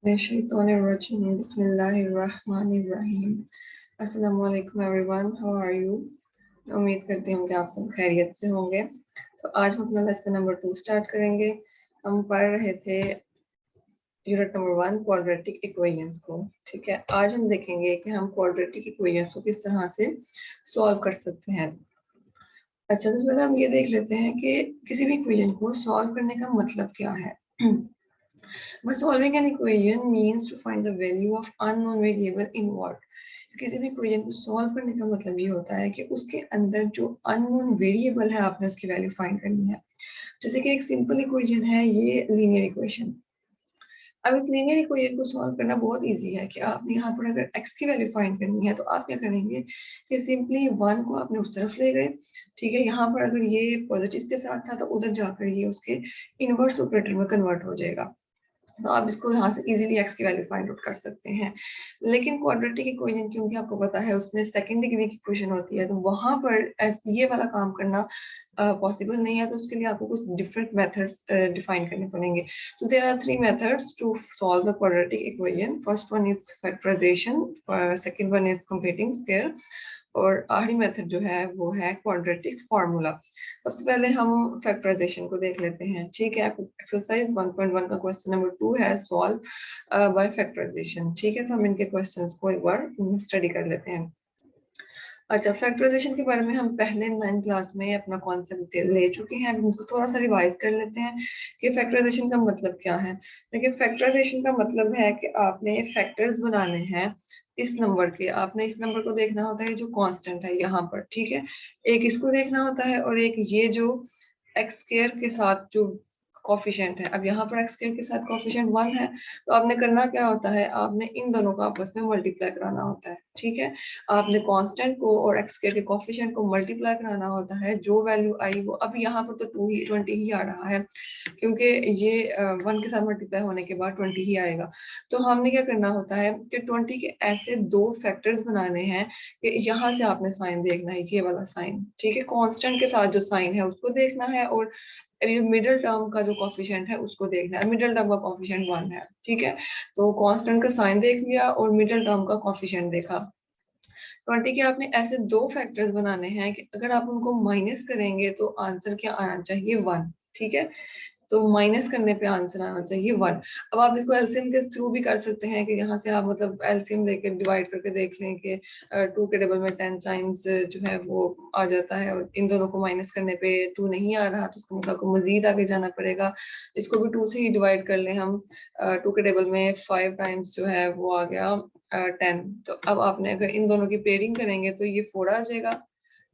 बिस्मिल्लाहिर्रहमानिर्रहीम। अस्सलाम वालेकुम एवरीवन, हाउ आर यू? उम्मीद करती हूँ कि आप सब खैरियत से होंगे। तो आज हम अपना लेसन नंबर 2 स्टार्ट करेंगे। हम पढ़ रहे थे यूनिट नंबर 1 क्वाड्रेटिक इक्वेशंस को। ठीक है, आज हम देखेंगे कि हम क्वाड्रेटिक इक्वेशंस को किस तरह से सॉल्व कर सकते हैं। अच्छा, तो पहले हम ये देख लेते हैं कि किसी भी इक्वेशन को सॉल्व करने का मतलब क्या है। By solving an equation means to find the value of unknown variable in what? किसी भी इक्वेशन को सॉल्व करने का मतलब ये होता है कि उसके अंदर जो अननोन वेरिएबल है आपने उसकी वैल्यू फाइंड करनी है। जैसे कि एक सिंपल इक्वेशन है ये लीनियर इक्वेशन। अब इस लीनियर इक्वेशन को सॉल्व करना बहुत इजी है कि आपने यहाँ पर अगर x की वैल्यू फाइंड करनी है तो आप क्या करेंगे कि सिंपली 1 को आपने उस तरफ ले गए। ठीक है, यहाँ पर अगर ये पॉजिटिव के साथ था तो उधर जाकर ये उसके इनवर्स ऑपरेटर में कन्वर्ट हो जाएगा। तो आप इसको यहाँ से इजीली x की वैल्यू फाइंड आउट कर सकते हैं। लेकिन क्वाड्रेटिक इक्वेशन क्योंकि आपको पता है उसमें सेकंड डिग्री की इक्वेशन होती है, तो वहां पर ये वाला काम करना पॉसिबल नहीं है, तो उसके लिए आपको कुछ डिफरेंट मेथड्स डिफाइन करने पड़ेंगे। So there are 3 methods to solve the quadratic equation. First one is factorisation, second one is completing square, और आखिरी मेथड जो है वो है क्वाड्रेटिक फार्मूला। सबसे पहले हम फैक्टराइजेशन को देख लेते हैं। ठीक है, एक्सरसाइज 1.1 का क्वेश्चन नंबर 2 है सॉल्व बाय फैक्टराइजेशन। ठीक है, तो हम इनके क्वेश्चंस को एक बार स्टडी कर लेते हैं। अच्छा, फैक्टराइजेशन के बारे में हम पहले 9th क्लास में अपना कॉन्सेप्ट ले चुके हैं। अब इसको थोड़ा सा रिवाइज कर लेते हैं कि फैक्टराइजेशन का मतलब क्या है। देखिए, फैक्टराइजेशन का मतलब है कि आपने फैक्टर्स बनाने हैं इस नंबर के। आपने इस नंबर को देखना होता है जो कांस्टेंट है यहाँ पर। ठीक है, एक इसको देखना होता है और एक ये जो एक्स स्क्वायर के साथ जो कॉफिशिएंट है। अब यहाँ पर एक्स स्क्वायर के साथ कॉफिशिएंट 1 है, तो आपने करना क्या होता है, आपने इन दोनों को आपस में मल्टीप्लाई कराना होता है। ठीक है, आपने कांस्टेंट को और एक्स स्क्वायर के कॉफिशिएंट को मल्टीप्लाई कराना होता है। जो वैल्यू आई वो अब यहाँ पर तो 20 ही आ रहा है, क्योंकि ये 1 के साथ मल्टीप्लाई होने के बाद 20 ही आएगा। तो हमने क्या करना होता है कि 20 के ऐसे 2 फैक्टर्स बनाने हैं कि यहाँ से आपने साइन देखना है, ये वाला साइन। ठीक है, कांस्टेंट के साथ जो साइन है उसको देखना है, और मिडिल टर्म का जो कॉफिशिएंट है उसको देखना है। मिडिल टर्म का कॉफिशिएंट 1 है। ठीक है, तो कांस्टेंट का साइन देख लिया और मिडिल टर्म का कॉफिशिएंट देखा। 20 के आपने ऐसे 2 फैक्टर्स बनाने हैं कि अगर आप उनको माइनस करेंगे तो आंसर क्या आना चाहिए, 1। ठीक है, तो माइनस करने पे आंसर आना चाहिए 1। अब आप इसको एलसीएम के थ्रू भी कर सकते हैं कि यहाँ से आप मतलब एलसीएम लेके डिवाइड करके देख लें कि 2 के डबल में 10 टाइम्स जो है वो आ जाता है, और इन दोनों को माइनस करने पे 2 नहीं आ रहा, तो उसका मतलब आपको मजीद आगे जाना पड़ेगा। इसको भी 2 से ही डिवाइड कर लें हम। 2 के डबल में 5 टाइम्स जो है वो आ गया 10। तो अब आपने अगर इन दोनों की पेयरिंग करेंगे तो ये 4 आ जाएगा।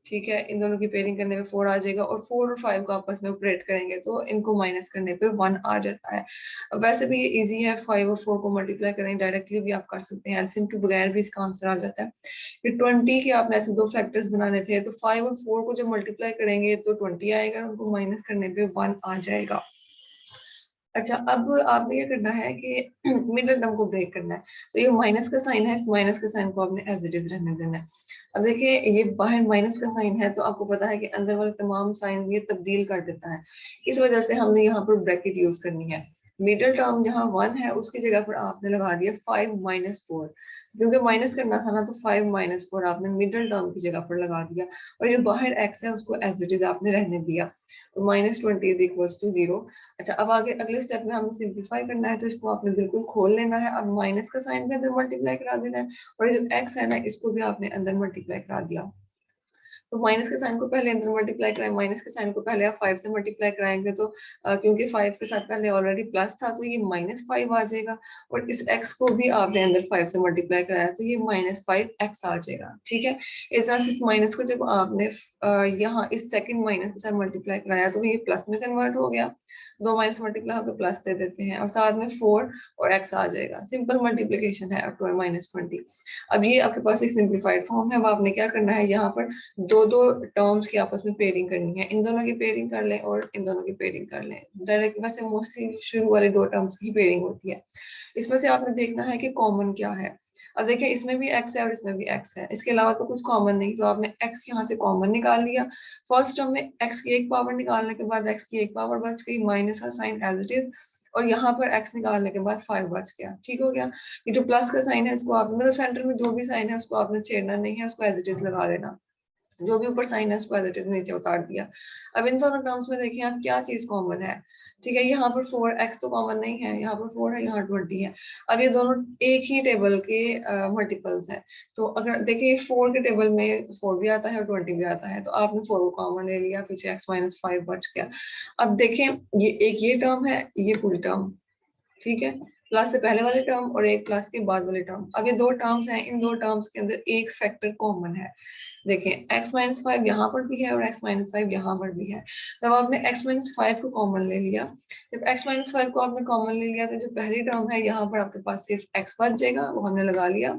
ठीक है, इन दोनों की पेयरिंग करने में 4 आ जाएगा, और 4 और 5 को आपस में ऑपरेट करेंगे तो इनको माइनस करने पे 1 आ जाता है। अब वैसे भी ये इजी है, 5 और 4 को मल्टीप्लाई करें डायरेक्टली भी आप कर सकते हैं, एलसीएम के बगैर भी इसका आंसर आ जाता है। फिर 20 के आपने ऐसे 2 फैक्टर्स बनाने थे, तो 5 और 4 को जब मल्टीप्लाई करेंगे तो 20 आएगा, उनको माइनस करने पे 1 आ जाएगा। अच्छा, अब आपने क्या करना है कि मिडिल टर्म को ब्रेक करना है। तो ये माइनस का साइन है, इस माइनस के साइन को आपने एज इट इज रहने देना है। अब देखिए, ये बाहर माइनस का साइन है तो आपको पता है कि अंदर वाले तमाम साइन ये तब्दील कर देता है। इस वजह से हमने यहाँ पर ब्रैकेट यूज करनी है। मिडिल टर्म जहाँ 1 है उसकी जगह पर आपने लगा दिया 5 माइनस 4, क्योंकि माइनस करना था ना, तो 5 माइनस 4 आपने मिडिल टर्म की जगह पर लगा दिया, और जो बाहर एक्स है उसको एज इट इज आपने रहने दिया। तो -20 इज इक्वल्स टू 0। अच्छा, अब आगे अगले स्टेप में हमें सिंपलीफाई करना है, तो इसको आपने बिल्कुल खोल लेना है। अब माइनस का साइन भी अंदर मल्टीप्लाई करा देना है, और ये जो एक्स है ना इसको भी आपने अंदर मल्टीप्लाई करा दिया। तो माइनस के साइन को पहले अंदर मल्टीप्लाई कराएं, माइनस के साइन को पहले आप 5 से मल्टीप्लाई कराएंगे तो क्योंकि 5 के साथ पहले ऑलरेडी प्लस था तो ये -5 आ जाएगा, और इस x को भी आपने अंदर 5 से मल्टीप्लाई कराया तो ये -5x आ जाएगा। ठीक है, इस तरह से इस माइनस को जब आपने यहाँ इस सेकंड माइनस के साथ मल्टीप्लाई कराया तो ये प्लस में कन्वर्ट हो गया। 2 माइनस मल्टीप्लाई होकर प्लस दे देते हैं, और साथ में 4 और x आ जाएगा। सिंपल मल्टीप्लीकेशन है -20। अब ये आपके पास एक सिंप्लीफाइड फॉर्म है। अब आपने क्या करना है, यहाँ पर दो दो टर्म्स की आपस में पेयरिंग करनी है। इन दोनों की पेयरिंग कर लें और इन दोनों की पेयरिंग कर लें। डायरेक्ट वैसे मोस्टली शुरू वाले 2 टर्म्स की पेयरिंग होती है। इसमें से आपने देखना है कि कॉमन क्या है। अब देखिए, इसमें भी x है और इसमें भी x है, इसके अलावा तो कुछ कॉमन नहीं, तो आपने x यहाँ से कॉमन निकाल लिया। फर्स्ट टर्म में x की एक पावर निकालने के बाद x की एक पावर बच गई, माइनस का साइन एज इट इज। और यहाँ पर x निकालने के बाद 5 बच गया। ठीक हो गया। ये जो प्लस का साइन है इसको आप मतलब सेंटर में जो भी साइन है उसको आपने छेड़ना नहीं है, उसको एज इट इज लगा देना। जो भी ऊपर साइन है उसको एज इट इज नीचे उतार दिया। अब इन दोनों टर्म्स में देखिए आप क्या चीज कॉमन है। ठीक है, यहाँ पर 4x तो कॉमन नहीं है, यहाँ पर 4 है, यहाँ 20 है। अब ये दोनों एक ही टेबल के मल्टीपल्स हैं। तो अगर देखिए 4 के टेबल में 4 भी आता है और 20 भी आता है, तो आपने 4 को कॉमन ले लिया, पीछे x-5 बच गया। अब देखें ये एक ये टर्म है, ये पूरी टर्म, ठीक है, प्लस से पहले वाले टर्म और एक प्लस के बाद वाले टर्म। अब ये दो टर्म्स हैं, इन दो टर्म्स के अंदर एक फैक्टर कॉमन है। देखें x-5 यहाँ पर भी है और x-5 यहाँ पर भी है। जब आपने x-5 को कॉमन ले लिया, जब x-5 को आपने कॉमन ले लिया तो जो पहली टर्म है यहाँ पर आपके पास सिर्फ x बच जाएगा, वो हमने लगा लिया।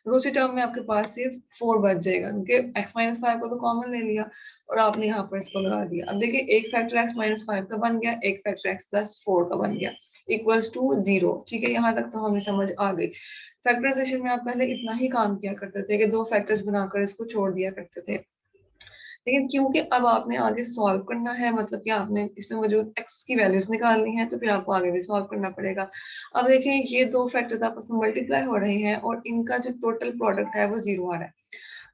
दूसरी टर्म में आपके पास सिर्फ 4 बच जाएगा, क्योंकि x-5 को तो कॉमन ले लिया और आपने यहाँ पर इसको लगा दिया। अब देखिए एक फैक्टर x-5 का बन गया, एक फैक्टर x+4 का बन गया, इक्वल्स टू 0। ठीक है, यहाँ तक तो हमें समझ आ गई। फैक्टराइजेशन में आप पहले इतना ही काम किया करते थे कि दो फैक्टर्स बनाकर इसको छोड़ दिया करते थे, लेकिन क्योंकि अब आपने आगे सॉल्व करना है, मतलब कि आपने इसमें मौजूद x की वैल्यूज निकालनी है, तो फिर आपको आगे भी सॉल्व करना पड़ेगा। अब देखिए ये दो फैक्टर्स आपस में मल्टीप्लाई हो रहे हैं और इनका जो टोटल प्रोडक्ट है वो 0 आ रहा है।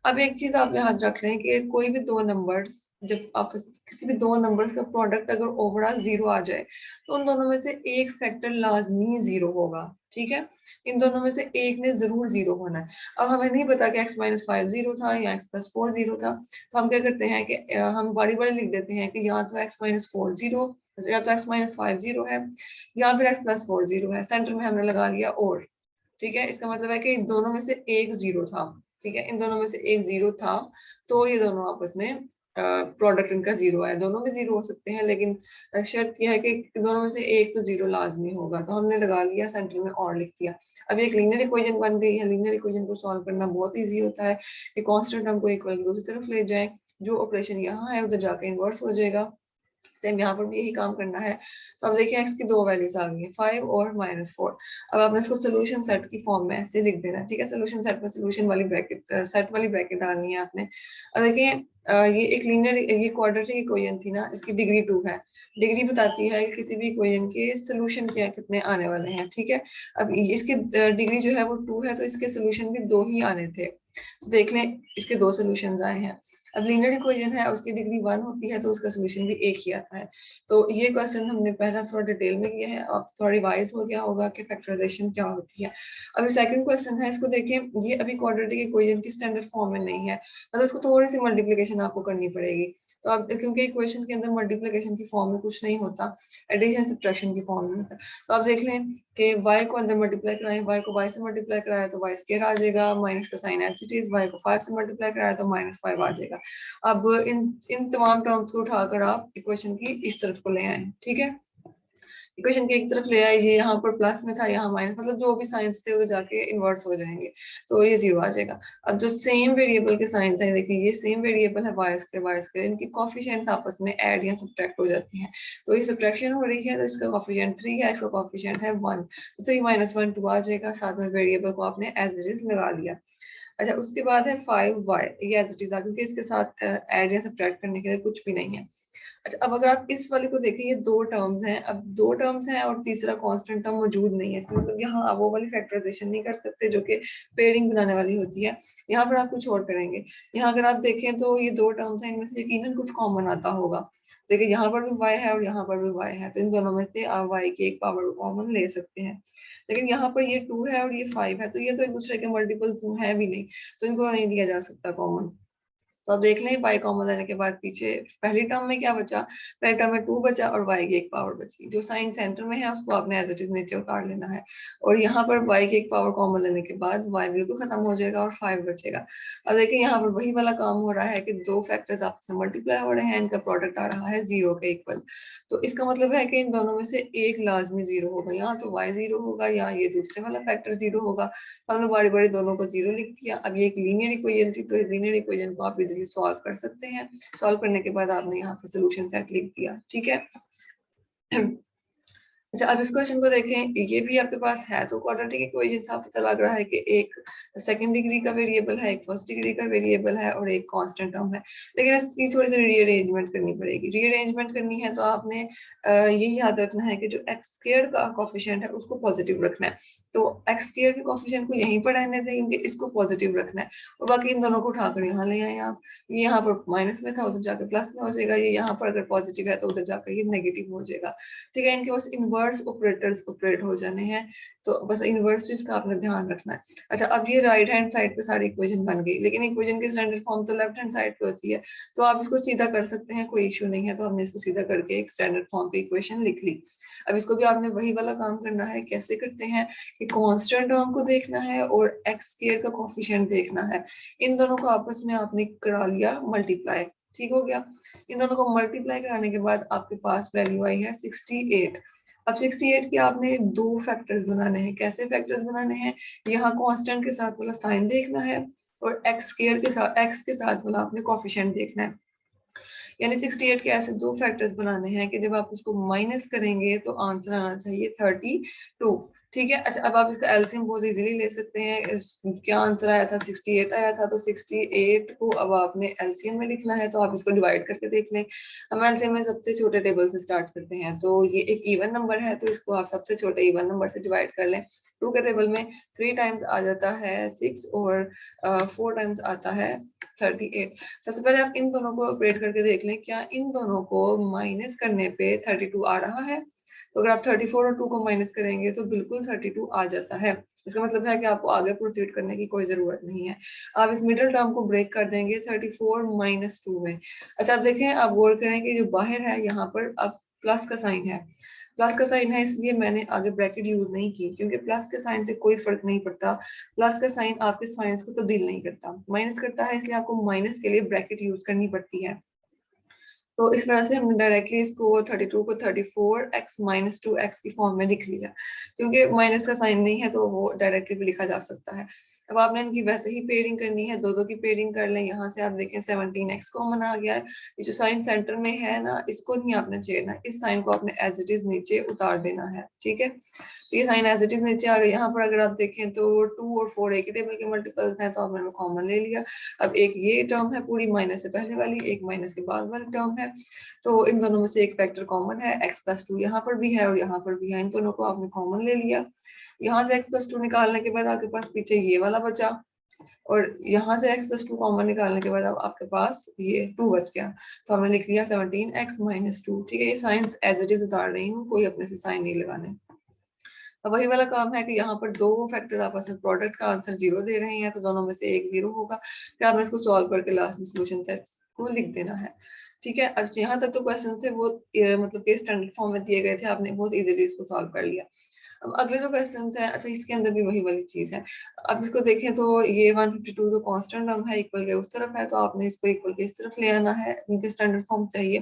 अब एक चीज आप याद रख लें कि कोई भी दो नंबर्स, जब आप किसी भी दो नंबर्स का प्रोडक्ट अगर ओवरऑल 0 आ जाए, तो उन दोनों में से एक फैक्टर लाजमी 0 होगा। ठीक है, इन दोनों में से एक ने जरूर 0 होना है। अब हमें नहीं पता कि x-5 0 था या x+4 0 था, तो हम क्या करते हैं कि हम बड़ी बड़ी लिख देते हैं कि या तो x-4 0, या तो x-5 0 है, या फिर x+4 0 है। सेंटर में हमने लगा लिया और। ठीक है, इसका मतलब है कि इन दोनों में से एक 0 था। ठीक है, इन दोनों में से एक 0 था, तो ये दोनों आपस में प्रोडक्ट इनका 0 है। दोनों में 0 हो सकते हैं, लेकिन शर्त यह है कि दोनों में से एक तो 0 लाजमी होगा, तो हमने लगा लिया, सेंटर में और लिख दिया। अब एक लीनियर इक्वेशन बन गई है। लीनियर इक्वेशन को सॉल्व करना बहुत ईजी होता है कि कांस्टेंट टर्म को इक्वल दूसरी तरफ ले जाएं, जो ऑपरेशन यहाँ है उधर जाके इन्वर्स हो जाएगा। सेम यहाँ पर भी यही काम करना है। तो अब देखिए x की दो वैल्यूज आ गई है, 5 और -4। अब आपने इसको सोल्यूशन सेट की फॉर्म में ऐसे लिख देना है। ठीक है, सोल्यूशन सेट में सोल्यूशन वाली ब्रैकेट, सेट वाली ब्रैकेट डालनी है आपने। अब देखिए ये एक लीनियर, ये क्वाड्रेटिक इक्वेशन थी ना, इसकी डिग्री 2 है। डिग्री बताती है कि किसी भी इक्वेशन के सोल्यूशन क्या कितने आने वाले हैं। ठीक है, अब इसकी डिग्री जो है वो 2 है, तो इसके सोल्यूशन भी 2 ही आने थे। तो देख लें इसके दो सोल्यूशन आए हैं। अब लीनियर इक्वेशन है, उसकी डिग्री 1 होती है, तो उसका सोल्यूशन भी एक ही आता है। तो ये क्वेश्चन हमने पहला थोड़ा डिटेल में किया है, अब थोड़ा रिवाइज हो गया होगा कि फैक्टराइजेशन क्या होती है। अभी सेकंड क्वेश्चन है, इसको देखें। ये अभी क्वाड्रेटिक इक्वेशन की स्टैंडर्ड फॉर्म में नहीं है, मतलब इसको थोड़ी सी मल्टीप्लिकेशन आपको करनी पड़ेगी। तो अब क्योंकि इक्वेशन के अंदर मल्टीप्लिकेशन की फॉर्म में कुछ नहीं होता, एडिशन सब्ट्रैक्शन की फॉर्म में होता है। तो आप देख लें कि y को अंदर मल्टीप्लाई कराएं, y को y से मल्टीप्लाई कराया तो y स्क्वायर आ जाएगा, माइनस का sign as it is, y को 5 से मल्टीप्लाई कराया तो -5 आ जाएगा। अब इन इन तमाम टर्म्स को उठाकर आप इक्वेशन की इस तरफ को ले आए। ठीक है, इक्वेशन की एक तरफ ले आए, ये यहाँ पर प्लस में था, यहाँ माइनस, मतलब जो भी साइंस थे वो जाके इन्वर्स हो जाएंगे, तो ये 0 आ जाएगा। अब जो सेम वेरिएबल के साइन थे, देखिए ये सेम वेरिएबल है y स्क्वायर, इनकी कॉफिशिएंट्स आपस में ऐड या सब्ट्रैक्ट हो जाती हैं। तो ये सब्ट्रैक्शन हो रही है, तो इसका कॉफिशिएंट 3 है, इसका कॉफिशिएंट है 1, तो 3 -1 2 आ जाएगा। साथ में वेरिएबल को आपने एज इट इज लगा लिया। अच्छा, उसके बाद है 5y, ये एज इट इज आ, क्योंकि इसके साथ ऐड या सब्ट्रैक्ट करने के लिए कुछ भी नहीं है। अच्छा, अब अगर आप इस वाले को देखें, ये दो टर्म्स हैं, अब दो टर्म्स हैं और तीसरा कांस्टेंट टर्म मौजूद नहीं है, इसका मतलब यहाँ आप वो वाली फैक्टराइजेशन नहीं कर सकते जो कि पेयरिंग बनाने वाली होती है। यहाँ पर आप कुछ और करेंगे। यहाँ अगर आप देखें तो ये दो टर्म्स हैं, इनमें से यकीनन कुछ कॉमन आता होगा। देखिए यहाँ पर भी y है और यहाँ पर भी y है, तो इन दोनों में से आप y की एक पावर कॉमन ले सकते हैं। लेकिन यहाँ पर ये 2 है और ये 5 है, तो ये तो एक दूसरे के मल्टीपल्स है भी नहीं, तो इनको नहीं दिया जा सकता कॉमन। तो अब देख लें y कॉमन लेने के बाद पीछे पहली टर्म में क्या बचा, पहली टर्म में 2 बचा और y की एक पावर बची। जो साइन सेंटर में है उसको आपने एज इट इज नीचे उतार लेना है, और यहाँ पर y की एक पावर कॉमन लेने के बाद y बिल्कुल खत्म हो जाएगा और 5 बचेगा। अब देखिए यहाँ पर वही वाला काम हो रहा है कि दो फैक्टर्स आपस में मल्टीप्लाई हो रहे हैं, इनका प्रोडक्ट आ रहा है 0 के इक्वल। तो इसका मतलब है कि इन दोनों में से एक लाजमी 0 होगा, यहाँ तो y 0 होगा या ये दूसरे वाला फैक्टर 0 होगा। तो हमने बड़ी बड़ी दोनों को 0 लिख दिया। अब ये एक लीनियर इक्वेशन थी, तो इस लीनियर इक्वेशन को आप इजीली सॉल्व कर सकते हैं। सॉल्व करने के बाद आपने यहाँ पे सोल्यूशन सेट लिख दिया। ठीक है, अच्छा, अब इस क्वेश्चन को देखें, ये भी आपके पास है तो क्वाड्रेटिक इक्वेशन से पता लग रहा है कि एक सेकंड डिग्री का वेरिएबल है, एक फर्स्ट डिग्री का वेरिएबल है और एक कांस्टेंट टर्म है। लेकिन इसकी थोड़ी सी रीअरेंजमेंट करनी पड़ेगी। रीअरेंजमेंट करनी है तो आपने यही याद रखना है कि जो एक्स स्क्वायर का कोफिशिएंट है उसको पॉजिटिव रखना है। तो एक्स स्क्वायर के कोफिशिएंट को यहीं पर रहने देंगे, इसको पॉजिटिव रखना है और बाकी इन दोनों को उठाकर यहाँ ले आए आप। ये यहाँ पर माइनस में था, उधर जाकर प्लस में हो जाएगा। ये यहाँ पर अगर पॉजिटिव है तो उधर जाकर ये नेगेटिव हो जाएगा। ठीक है, इनके पास इनवर्स ऑपरेटर्स ऑपरेट हो जाने हैं, तो बस इनवर्सेस का आपने ध्यान रखना है। अच्छा, अब ये राइट हैंड साइड पे सारी इक्वेशन बन गई, लेकिन इक्वेशन की स्टैंडर्ड फॉर्म तो लेफ्ट हैंड साइड पे होती है, तो आप इसको सीधा कर सकते हैं, कोई इशू नहीं है। तो हमने इसको सीधा करके एक स्टैंडर्ड फॉर्म पे इक्वेशन लिख ली। अब इसको भी आपने वही वाला काम करना है। कैसे करते हैं कि कांस्टेंट टर्म को देखना है और एक्स स्क्वायर का कोफिशिएंट देखना है। इन दोनों को आपस में आपने करा लिया मल्टीप्लाई, ठीक हो गया। इन दोनों को मल्टीप्लाई कराने के बाद आपके पास वैल्यू आई है 68। अब 68 के आपने दो फैक्टर्स बनाने हैं। कैसे फैक्टर्स बनाने हैं, यहाँ कांस्टेंट के साथ वाला साइन देखना है और एक्स स्क्वायर के साथ, एक्स के साथ वाला आपने कोफिशिएंट देखना है। यानी 68 के ऐसे दो फैक्टर्स बनाने हैं कि जब आप उसको माइनस करेंगे तो आंसर आना चाहिए 32। ठीक है। अच्छा, अब आप इसका एलसीएम बहुत इजीली ले सकते हैं। क्या आंसर आया था, 68 आया था, तो 68 को अब आपने एलसीएम में लिखना है, तो आप इसको डिवाइड करके देख लें। हम एलसीएम में सबसे छोटे टेबल से स्टार्ट करते हैं, तो ये एक इवन नंबर है तो इसको आप सबसे छोटे इवन नंबर से डिवाइड कर लें। 2 के टेबल में 3 टाइम्स आ जाता है 6 और 4 टाइम्स आता है 38। सबसे पहले आप इन दोनों को ऑपरेट करके देख लें, क्या इन दोनों को माइनस करने पे 32 आ रहा है। तो अगर आप 34 और 2 को माइनस करेंगे तो बिल्कुल 32 आ जाता है। इसका मतलब है कि आपको आगे प्रोसीड करने की कोई जरूरत नहीं है। आप इस मिडिल टर्म को ब्रेक कर देंगे 34 माइनस 2 में। अच्छा, आप देखें, आप गौर करें कि जो बाहर है यहाँ पर अब प्लस का साइन है। प्लस का साइन है इसलिए मैंने आगे ब्रैकेट यूज नहीं की, क्योंकि प्लस के साइन से कोई फर्क नहीं पड़ता। प्लस का साइन आपके साइंस को तब्दील नहीं करता, माइनस करता है, इसलिए आपको माइनस के लिए ब्रैकेट यूज करनी पड़ती है। तो इस तरह से हमने डायरेक्टली इसको 32 को 34 x माइनस 2 x की फॉर्म में लिख लिया। क्योंकि माइनस का साइन नहीं है तो वो डायरेक्टली भी लिखा जा सकता है। अब आपने इनकी वैसे ही पेयरिंग करनी है, दो दो की पेयरिंग कर लें। यहाँ से आप देखें 17x कॉमन आ गया है। ये जो साइन सेंटर में है ना, इसको नहीं आपने छेड़ना, इस साइन को आपने एज इट इज नीचे उतार देना है। ठीक है, तो ये साइन एज इट इज नीचे आ गया। यहाँ पर अगर आप देखें तो 2 और 4 एक ही टेबल के मल्टीपल्स हैं, तो आपने कॉमन ले लिया। अब एक ये टर्म है पूरी माइनस से पहले वाली, एक माइनस के बाद वाली टर्म है, तो इन दोनों में से एक फैक्टर कॉमन है। x प्लस 2 यहाँ पर भी है और यहाँ पर भी है, इन दोनों को आपने कॉमन ले लिया। यहाँ से x प्लस 2 निकालने के बाद आपके पास पीछे ये वाला बचा, और यहाँ से x प्लस 2 कॉमन निकालने के बाद अब आपके पास ये 2 बच गया। तो हमने लिख लिया 17x माइनस 2। ठीक है, ये साइंस एज इट इज उतार रही हूँ, कोई अपने से साइन नहीं लगाने। अब वही वाला काम है कि यहाँ पर दो फैक्टर्स आपस में प्रोडक्ट का आंसर 0 दे रहे हैं, तो दोनों में से एक 0 होगा। फिर आपने इसको सॉल्व करके लास्ट में सोल्यूशन सेट को लिख देना है। ठीक है, और यहाँ तक तो क्वेश्चन थे वो मतलब के स्टैंडर्ड फॉर्म में दिए गए थे, आपने बहुत इजीली इसको सॉल्व कर लिया। अब अगले जो क्वेश्चन है, अच्छा इसके अंदर भी वही वाली चीज है। अब इसको देखें तो ये 152 जो कांस्टेंट टर्म है इक्वल के उस तरफ है, तो आपने इसको इक्वल के इस तरफ ले आना है, उनके स्टैंडर्ड फॉर्म चाहिए।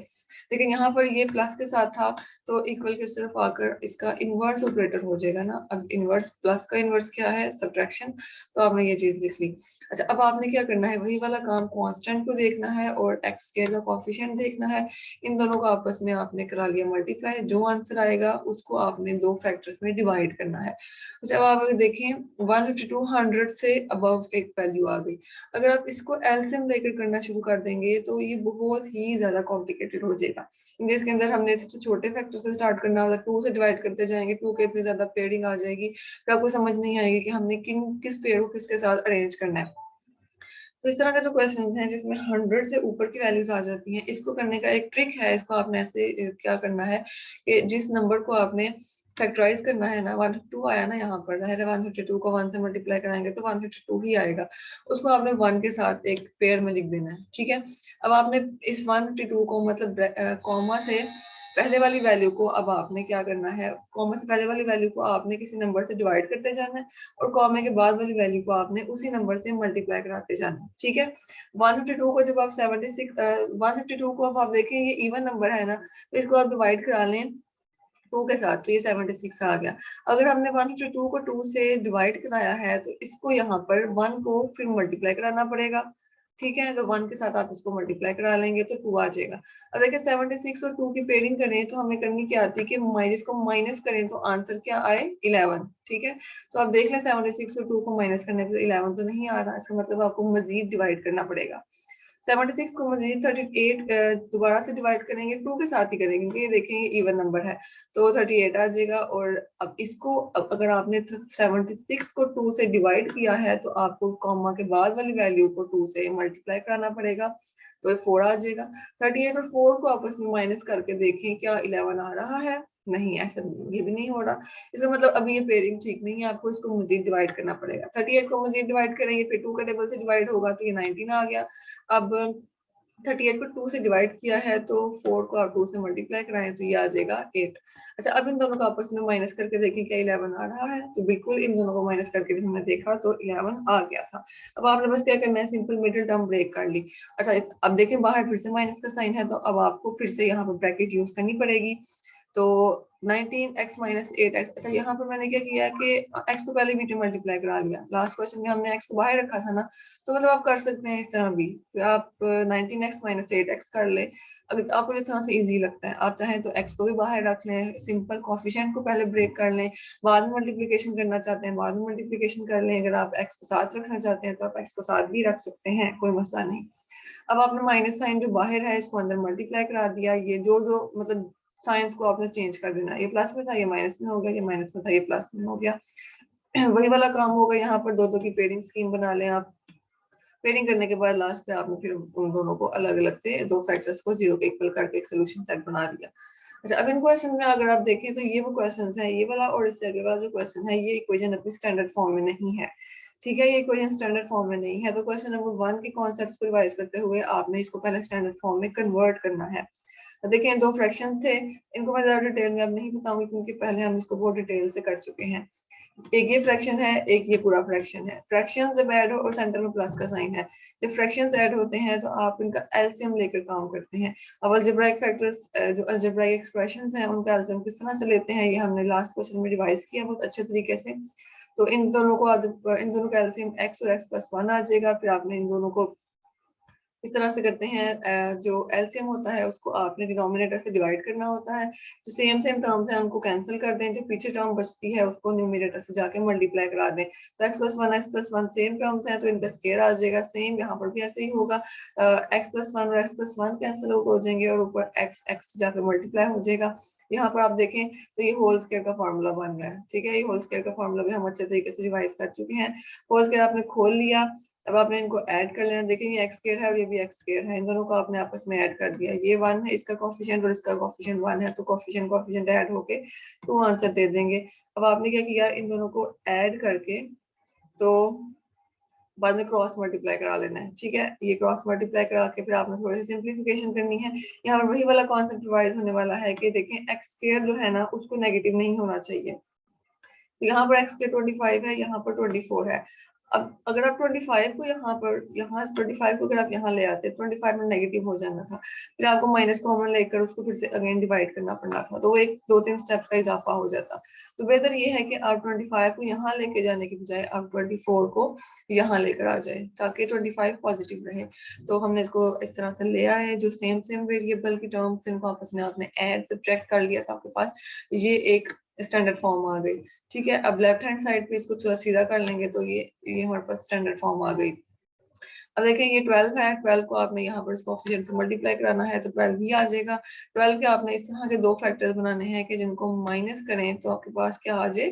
लेकिन यहाँ पर ये प्लस के साथ था, तो इक्वल के उस तरफ आकर इसका इनवर्स ऑपरेटर हो जाएगा ना। अब इनवर्स, प्लस का इनवर्स क्या है, सब्ट्रैक्शन, तो आपने ये चीज लिख ली। अच्छा, अब आपने क्या करना है, वही वाला काम, कांस्टेंट को देखना है और एक्स स्क्वायर का कोफिशिएंट देखना है। इन दोनों को आपस में आपने करा लिया मल्टीप्लाई, जो आंसर आएगा उसको आपने दो फैक्टर्स में डिवाइड करना है। अच्छा, अब आप अगर देखें 152 100 से अबव एक वैल्यू आ गई। अगर आप इसको एलसीएम लेकर करना शुरू कर देंगे तो ये बहुत ही ज्यादा कॉम्प्लिकेटेड हो जाएगा। इंग्लिश के अंदर हमने सबसे छोटे फैक्टर से स्टार्ट करना होगा, 2 से डिवाइड करते जाएंगे, 2 के इतनी ज्यादा पेयरिंग आ जाएगी, फिर आपको समझ नहीं आएगी कि हमने किस पेड़ को किसके साथ अरेंज करना है। तो इस तरह का जो क्वेश्चन है जिसमें 100 से ऊपर की वैल्यूज आ जाती हैं, इसको करने का एक ट्रिक है। इसको आपने ऐसे क्या करना है कि जिस नंबर को आपने फैक्टराइज करना है ना, 152 आया ना यहाँ पर, है 152 को 1 से मल्टीप्लाई कराएंगे तो 152 ही आएगा। उसको आपने 1 के साथ एक पेयर में लिख देना है। ठीक है, अब आपने इस 152 को मतलब कॉमा से पहले वाली वैल्यू को अब आपने क्या करना है, कॉमा से पहले वाली वैल्यू को आपने किसी नंबर से डिवाइड करते जाना है और कॉमे के बाद वाली वैल्यू को आपने उसी नंबर से मल्टीप्लाई कराते जाना है। ठीक है, 152 को जब आप 76 152 को अब आप देखें ये इवन नंबर है ना, तो इसको आप डिवाइड करा लें 2 के साथ, तो ये 76 आ गया। अगर हमने 152 को 2 से डिवाइड कराया है तो इसको यहाँ पर 1 को फिर मल्टीप्लाई कराना पड़ेगा। ठीक है, तो 1 के साथ आप इसको मल्टीप्लाई करा लेंगे तो 2 आ जाएगा। अब देखिए 76 और 2 की पेयरिंग करें तो हमें करनी क्या आती है कि माइनस को माइनस करें तो आंसर क्या आए 11। ठीक है, तो आप देख लें 76 और 2 को माइनस करने पर 11 तो नहीं आ रहा, इसका मतलब आपको मजीद डिवाइड करना पड़ेगा। 76 को मजीद 38 दोबारा से डिवाइड करेंगे, 2 के साथ ही करेंगे क्योंकि ये देखेंगे इवन नंबर है, तो 38 आ जाएगा। और अब इसको अगर आपने 76 को 2 से डिवाइड किया है तो आपको कॉमा के बाद वाली वैल्यू को 2 से मल्टीप्लाई कराना पड़ेगा, तो ये 4 आ जाएगा। 38 और 4 को आपस में माइनस करके देखें क्या 11 आ रहा है, नहीं, ऐसा ये भी नहीं हो रहा। इसका मतलब अभी ये पेयरिंग ठीक नहीं है, आपको इसको मजीद डिवाइड करना पड़ेगा। 38 को मजीद डिवाइड करेंगे फिर 2 का टेबल से डिवाइड होगा तो ये 19 आ गया। अब 38 को 2 से डिवाइड किया है तो 4 को आप 2 से मल्टीप्लाई कराएं तो ये आ जाएगा 8। अच्छा, अब इन दोनों को आपस में माइनस करके देखें क्या 11 आ रहा है, तो बिल्कुल इन दोनों को माइनस करके जब हमने देखा तो 11 आ गया था। अब आपने बस क्या करना है, सिंपल मिडिल टर्म ब्रेक कर ली। अच्छा, अब देखें बाहर फिर से माइनस का साइन है, तो अब आपको फिर से यहाँ पर ब्रैकेट यूज करनी पड़ेगी। तो 19x माइनस 8x, अच्छा यहाँ पर मैंने क्या किया कि x को पहले बीच में मल्टीप्लाई करा लिया, लास्ट क्वेश्चन में हमने x को बाहर रखा था ना, तो मतलब आप कर सकते हैं इस तरह भी, तो आप 19x माइनस 8x कर ले, अगर आपको जिस तरह से इजी लगता है। आप चाहें तो x को भी बाहर रख लें, सिंपल कोफिशिएंट को पहले ब्रेक कर लें, बाद में मल्टीप्लिकेशन करना चाहते हैं बाद में मल्टीप्लिकेशन कर लें, अगर आप x को साथ रखना चाहते हैं तो आप x को साथ भी रख सकते हैं, कोई मसला नहीं। अब आपने माइनस साइन जो बाहर है इसको अंदर मल्टीप्लाई करा दिया, ये जो जो मतलब साइंस को आपने चेंज कर देना, ये प्लस में था ये माइनस में हो गया, ये माइनस में था ये प्लस में हो गया। वही वाला काम होगा यहाँ पर, दो की पेयरिंग स्कीम बना लें आप। पेयरिंग करने के बाद लास्ट पे आपने फिर उन दोनों को अलग अलग से दो फैक्टर्स को जीरो के इक्वल करके एक सोल्यूशन सेट बना दिया। अच्छा, अब इन क्वेश्चन में अगर आप देखें तो ये वो क्वेश्चन है, ये वाला और इससे आगे वाला जो क्वेश्चन है, ये इक्वेशन अपनी स्टैंडर्ड फॉर्म में नहीं है। ठीक है, ये इक्वेशन स्टैंडर्ड फॉर्म में नहीं है, तो क्वेश्चन नंबर 1 के कॉन्सेप्ट को रिवाइज करते हुए आपने इसको पहले स्टैंडर्ड फॉर्म में कन्वर्ट करना है। देखिए दो फ्रैक्शन थे, इनको मैं ज्यादा डिटेल में अब नहीं बताऊंगी क्योंकि पहले हम इसको बहुत डिटेल से कर चुके हैं। एक ये फ्रैक्शन है, एक ये पूरा फ्रैक्शन है। फ्रैक्शन जब ऐड हो और सेंटर में प्लस का साइन है, जब फ्रैक्शंस ऐड होते हैं तो आप इनका एलसीएम लेकर काम करते हैं। अब अलजेब्राइक फैक्टर्स जो अलजेब्राइक एक्सप्रेशंस हैं उनका एलसीएम किस तरह से लेते हैं, ये हमने लास्ट क्वेश्चन में रिवाइज किया बहुत अच्छे तरीके से। तो इन दोनों को इन दोनों का एलसीएम x और x प्लस 1 आ जाएगा, फिर आपने इन दोनों को इस तरह से करते हैं, जो एलसीएम होता है उसको आपने डिनोमिनेटर से डिवाइड करना होता है, जो सेम सेम टर्म्स हैं उनको कैंसिल कर दें, जो पीछे टर्म बचती है उसको न्यूमिनेटर से जाके मल्टीप्लाई करा दें, तो x+1 सेम टर्म्स हैं तो इनका स्केयर आ जाएगा। सेम यहाँ पर भी ऐसे ही होगा, x+1 और x+1 कैंसिल हो जाएंगे और ऊपर x जाकर मल्टीप्लाई हो जाएगा। यहाँ पर आप देखें तो ये होल स्केयर का फॉर्मूला बन रहा है। ठीक है, ये होल स्केयर का फॉर्मूला भी हम अच्छे तरीके से रिवाइज कर चुके हैं। होल स्केयर आपने खोल लिया, अब आपने इनको ऐड कर लेना, देखेंगे एक्स स्क्वायर है और ये भी एक्स स्क्वायर है, इन दोनों को आपने आपस में ऐड कर दिया, ये 1 है, इसका कोफिशिएंट और इसका कोफिशिएंट 1 है, तो कोफिशिएंट कोफिशिएंट ऐड होके 2 आंसर दे देंगे। अब आपने क्या किया, इन दोनों को ऐड करके तो बाद में क्रॉस मल्टीप्लाई करा लेना है। ठीक है, ये क्रॉस मल्टीप्लाई करा के फिर आपने थोड़ी सी सिंप्लीफिकेशन करनी है। यहाँ पर वही वाला कॉन्सेप्ट रिवाइज होने वाला है कि देखें एक्स स्क्वायर जो है ना उसको नेगेटिव नहीं होना चाहिए, तो यहाँ पर x के 25 है, यहाँ पर 24 है। अब अगर आप 25 को यहाँ 25 को अगर आप यहाँ ले आते 25 में नेगेटिव हो जाना था, फिर आपको माइनस कॉमन लेकर उसको फिर से अगेन डिवाइड करना पड़ना था, तो वो एक 2-3 स्टेप का इजाफा हो जाता। तो बेहतर ये है कि आप 25 को यहाँ लेके जाने की बजाय आप 24 को यहाँ लेकर आ जाए ताकि 25 पॉजिटिव रहे। तो हमने इसको इस तरह से ले आए, जो सेम सेम वेरिएबल की टर्म्स इनको आपस में आपने ऐड सब्ट्रैक्ट कर लिया था, आपके पास ये एक स्टैंडर्ड फॉर्म आ गई। ठीक है, अब लेफ्ट हैंड साइड पे इसको थोड़ा सीधा कर लेंगे तो ये हमारे पास स्टैंडर्ड फॉर्म आ गई। अब देखें ये 12 है, 12 को आपने यहाँ पर इस कोएफिशिएंट से मल्टीप्लाई कराना है तो 12 ही आ जाएगा। 12 के आपने इस तरह के दो फैक्टर्स बनाने हैं कि जिनको माइनस करें तो आपके पास क्या आ जाए,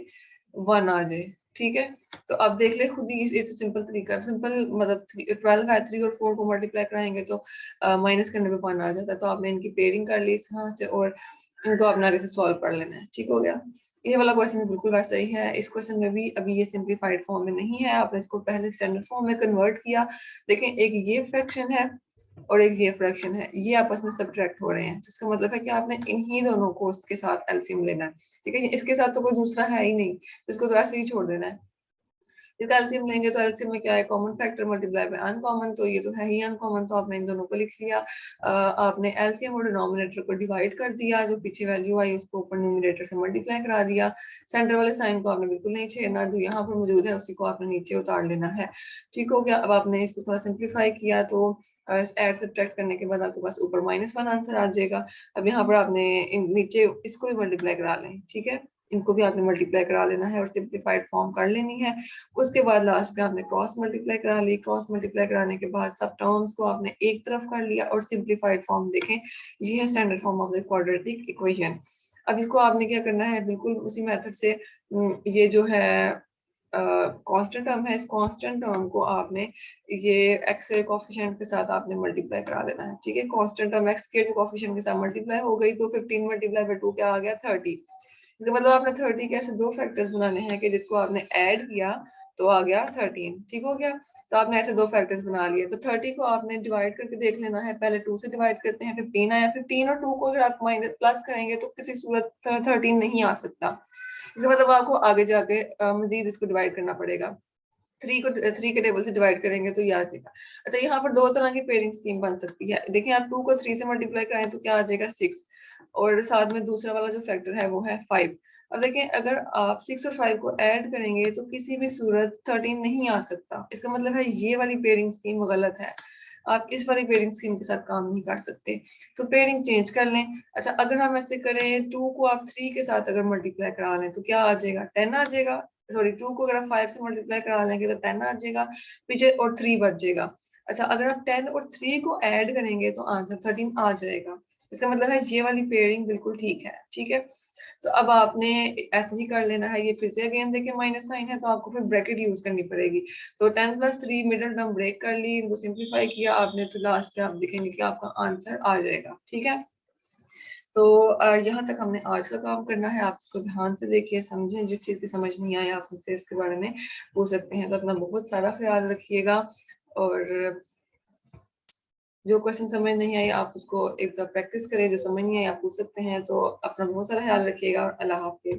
1 आ जाए। ठीक है, तो आप देख ले खुद ही, ये तो सिंपल तरीका, सिंपल मतलब 12 है, 3 और 4 को मल्टीप्लाई कराएंगे तो माइनस करने पे 1 आ जाता है। तो आपने इनकी पेयरिंग कर ली इस तरह से और इनको अपना आगे से सॉल्व कर लेना है। ठीक हो गया, ये वाला क्वेश्चन बिल्कुल वैसा ही है। इस क्वेश्चन में भी अभी ये सिंप्लीफाइड फॉर्म में नहीं है, आपने इसको पहले स्टैंडर्ड फॉर्म में कन्वर्ट किया। देखें एक ये फ्रैक्शन है और एक ये फ्रैक्शन है, ये आपस में सब्ट्रैक्ट हो रहे हैं, जिसका मतलब है कि आपने इन्हीं दोनों को उसके साथ एलसीएम लेना है। ठीक है, इसके साथ तो कोई दूसरा है ही नहीं, इसको तो ऐसे ही छोड़ देना है। इसका एलसीएम लेंगे तो एलसीएम में क्या है, common factor multiply by uncommon, तो ये तो है ही अनकॉमन, तो आपने इन दोनों को लिख लिया। आपने एलसीएम और डिनोमिनेटर को डिवाइड कर दिया, जो पीछे वैल्यू आई उसको ऊपर न्यूमरेटर से मल्टीप्लाई करा दिया। सेंटर वाले साइन को आपने बिल्कुल नहीं छेड़ना, जो यहाँ पर मौजूद है उसी को आपने नीचे उतार लेना है। ठीक हो गया। अब आपने इसको थोड़ा सिंप्लीफाई किया तो एड सब्ट्रैक्ट करने के बाद आपके पास ऊपर -1 आंसर आ जाएगा। अब यहाँ पर आपने नीचे इसको भी मल्टीप्लाई करा लें, ठीक है, इनको भी आपने मल्टीप्लाई करा लेना है और सिंप्लीफाइड फॉर्म कर लेनी है। उसके बाद लास्ट में आपने क्रॉस मल्टीप्लाई करा ली, क्रॉस मल्टीप्लाई कराने के बाद सब टर्म्स को आपने एक तरफ कर लिया और सिंप्लीफाइड फॉर्म देखें, ये है standard form of the quadratic equation. अब इसको आपने क्या करना है, बिल्कुल उसी मेथड से ये जो है कांस्टेंट टर्म है, इस कांस्टेंट टर्म को आपने ये एक्स के कोफिशिएंट के साथ आपने मल्टीप्लाई करा देना है, ठीक है। कांस्टेंट टर्म एक्स के कोफिशिएंट के साथ मल्टीप्लाई हो गई तो 15 मल्टीप्लाई बाय 2 क्या आ गया, 30। इसका मतलब आपने 30 के ऐसे दो फैक्टर्स बनाने हैं कि जिसको आपने ऐड किया तो आ गया 13, ठीक हो गया। तो आपने ऐसे दो फैक्टर्स बना लिए, तो 30 को आपने डिवाइड करके देख लेना है, पहले 2 से डिवाइड करते हैं, 15 आया, 15 और 2 को अगर आप माइनस प्लस करेंगे तो किसी सूरत 13 नहीं आ सकता। इसका मतलब आपको आगे जाके मजीद इसको डिवाइड करना पड़ेगा। 3 के टेबल से डिवाइड करेंगे तो ये आ जाएगा। अच्छा, यहाँ पर दो तरह की पेयरिंग स्कीम बन सकती है। देखिए, आप 2 को 3 से मल्टीप्लाई करें तो क्या आ जाएगा, 6, और साथ में दूसरा वाला जो फैक्टर है वो है 5। अब देखिए, अगर आप 6 और 5 को ऐड करेंगे तो किसी भी सूरत 13 नहीं आ सकता। इसका मतलब है ये वाली पेयरिंग स्कीम गलत है, आप इस वाली पेयरिंग स्कीम के साथ काम नहीं कर सकते, तो पेयरिंग चेंज कर लें। अच्छा, अगर हम ऐसे करें, 2 को आप 3 के साथ अगर मल्टीप्लाई करा लें तो क्या आ जाएगा, 10 आ जाएगा। सॉरी, 2 को अगर आप 5 से मल्टीप्लाई करा लेंगे तो 10 आ जाएगा पीछे, और 3 बच जाएगा। अच्छा, अगर आप 10 और 3 को ऐड करेंगे तो आंसर 13 आ जाएगा। इसका मतलब है ये वाली पेयरिंग बिल्कुल ठीक है, ठीक है। तो अब आपने ऐसे ही कर लेना है, ये फिर से अगेन देखिए माइनस साइन है तो आपको फिर ब्रैकेट यूज करनी पड़ेगी। तो 10 + 3 मिडिल टर्म ब्रेक कर ली, इनको सिंप्लीफाई किया आपने, तो लास्ट में आप देखेंगे कि आपका आंसर आ जाएगा, ठीक है। तो यहाँ तक हमने आज का काम करना है, आप इसको ध्यान से देखिए, समझें, जिस चीज़ की समझ नहीं आए आप मुझसे इसके बारे में पूछ सकते हैं। तो अपना बहुत सारा ख्याल रखिएगा, और जो क्वेश्चन समझ नहीं आई आप उसको एक बार प्रैक्टिस करें, जो समझ नहीं आई आप पूछ सकते हैं। तो अपना बहुत सारा ख्याल रखिएगा, और अल्लाह हाफिज।